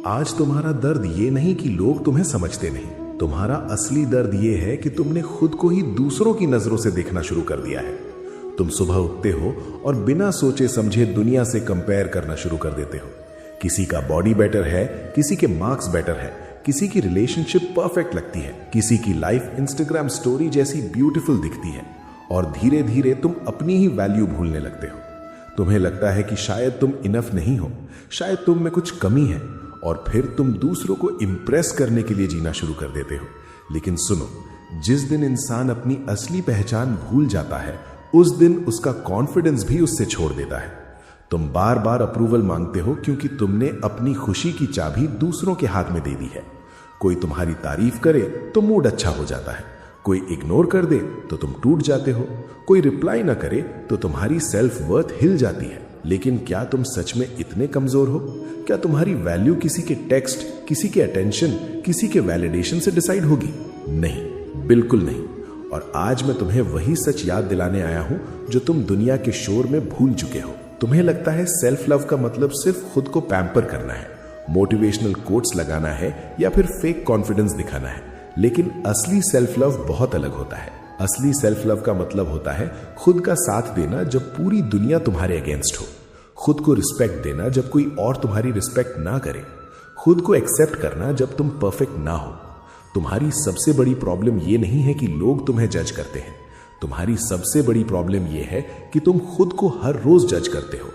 आज तुम्हारा दर्द ये नहीं कि लोग तुम्हें समझते नहीं, तुम्हारा असली दर्द ये है कि तुमने खुद को ही दूसरों की नजरों से देखना शुरू कर दिया है। तुम सुबह उठते हो और बिना सोचे समझे दुनिया से कंपेयर करना शुरू कर देते हो। किसी का बॉडी बेटर है, किसी के मार्क्स बेटर है, किसी की रिलेशनशिप परफेक्ट लगती है, किसी की लाइफ इंस्टाग्राम स्टोरी जैसी ब्यूटीफुल दिखती है और धीरे धीरे तुम अपनी ही वैल्यू भूलने लगते हो। तुम्हें लगता है कि शायद तुम इनफ नहीं हो, शायद तुम में कुछ कमी है और फिर तुम दूसरों को इंप्रेस करने के लिए जीना शुरू कर देते हो। लेकिन सुनो, जिस दिन इंसान अपनी असली पहचान भूल जाता है उस दिन उसका कॉन्फिडेंस भी उससे छोड़ देता है। तुम बार बार अप्रूवल मांगते हो क्योंकि तुमने अपनी खुशी की चाबी दूसरों के हाथ में दे दी है। कोई तुम्हारी तारीफ करे तो मूड अच्छा हो जाता है, कोई इग्नोर कर दे तो तुम टूट जाते हो, कोई रिप्लाई ना करे तो तुम्हारी सेल्फ वर्थ हिल जाती है। लेकिन क्या तुम सच में इतने कमजोर हो? क्या तुम्हारी वैल्यू किसी के टेक्स्ट, किसी के अटेंशन, किसी के वैलिडेशन से डिसाइड होगी? नहीं, बिल्कुल नहीं। और आज मैं तुम्हें वही सच याद दिलाने आया हूं जो तुम दुनिया के शोर में भूल चुके हो। तुम्हें लगता है सेल्फ लव का मतलब सिर्फ खुद को पैम्पर करना है, मोटिवेशनल कोट्स लगाना है या फिर फेक कॉन्फिडेंस दिखाना है। लेकिन असली सेल्फ लव बहुत अलग होता है। असली सेल्फ लव का मतलब होता है खुद का साथ देना जब पूरी दुनिया तुम्हारे अगेंस्ट हो, खुद को रिस्पेक्ट देना जब कोई और तुम्हारी रिस्पेक्ट ना करे, खुद को एक्सेप्ट करना जब तुम परफेक्ट ना हो। तुम्हारी सबसे बड़ी प्रॉब्लम ये नहीं है कि लोग तुम्हें जज करते हैं, तुम्हारी सबसे बड़ी प्रॉब्लम ये है कि तुम खुद को हर रोज जज करते हो,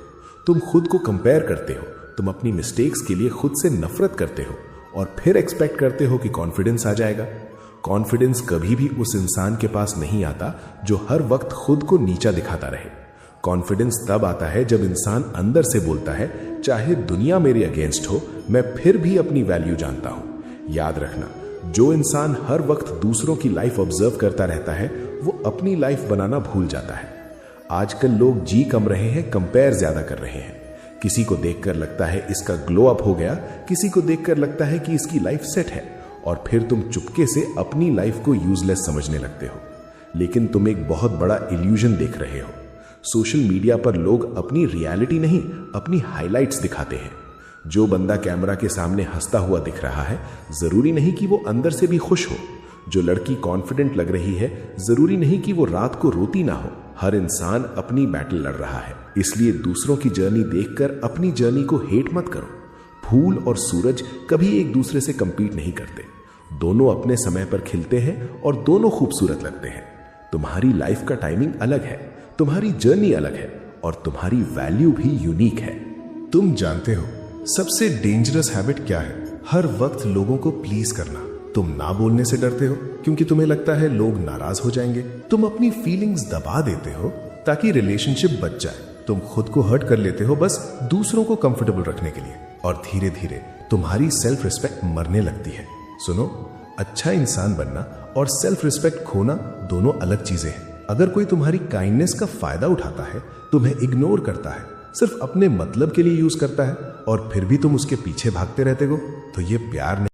तुम खुद को कंपेयर करते हो, तुम अपनी मिस्टेक्स के लिए खुद से नफरत करते हो और फिर एक्सपेक्ट करते हो कि कॉन्फिडेंस आ जाएगा। कॉन्फिडेंस कभी भी उस इंसान के पास नहीं आता जो हर वक्त खुद को नीचा दिखाता रहे। कॉन्फिडेंस तब आता है जब इंसान अंदर से बोलता है, चाहे दुनिया मेरे अगेंस्ट हो, मैं फिर भी अपनी वैल्यू जानता हूं। याद रखना, जो इंसान हर वक्त दूसरों की लाइफ ऑब्जर्व करता रहता है वो अपनी लाइफ बनाना भूल जाता है। आजकल लोग जी कम रहे हैं, कंपेयर ज्यादा कर रहे हैं। किसी को देखकर लगता है इसका ग्लो अप हो गया, किसी को देखकर लगता है कि इसकी लाइफ सेट है और फिर तुम चुपके से अपनी लाइफ को यूजलेस समझने लगते हो। लेकिन तुम एक बहुत बड़ा इल्यूजन देख रहे हो। सोशल मीडिया पर लोग अपनी रियलिटी नहीं, अपनी हाइलाइट्स दिखाते हैं। जो बंदा कैमरा के सामने हंसता हुआ दिख रहा है जरूरी नहीं कि वो अंदर से भी खुश हो। जो लड़की कॉन्फिडेंट लग रही है जरूरी नहीं कि वो रात को रोती ना हो। हर इंसान अपनी बैटल लड़ रहा है, इसलिए दूसरों की जर्नी देखकर अपनी जर्नी को हेट मत करो। फूल और सूरज कभी एक दूसरे से कंपीट नहीं करते, दोनों अपने समय पर खिलते हैं और दोनों खूबसूरत लगते हैं। तुम्हारी लाइफ का टाइमिंग अलग है, तुम्हारी जर्नी अलग है और तुम्हारी वैल्यू भी यूनिक है। तुम जानते हो सबसे डेंजरस हैबिट क्या है? हर वक्त लोगों को प्लीज करना। तुम ना बोलने से डरते हो क्योंकि तुम्हें लगता है लोग नाराज हो जाएंगे। तुम अपनी फीलिंग्स दबा देते हो ताकि रिलेशनशिप बच जाए। तुम खुद को हर्ट कर लेते हो बस दूसरों को कंफर्टेबल रखने के लिए और धीरे धीरे तुम्हारी सेल्फ रिस्पेक्ट मरने लगती है। सुनो, अच्छा इंसान बनना और सेल्फ रिस्पेक्ट खोना दोनों अलग चीजें हैं। अगर कोई तुम्हारी काइंडनेस का फायदा उठाता है, तुम्हें इग्नोर करता है, सिर्फ अपने मतलब के लिए यूज करता है और फिर भी तुम उसके पीछे भागते रहते हो, तो ये प्यार नहीं।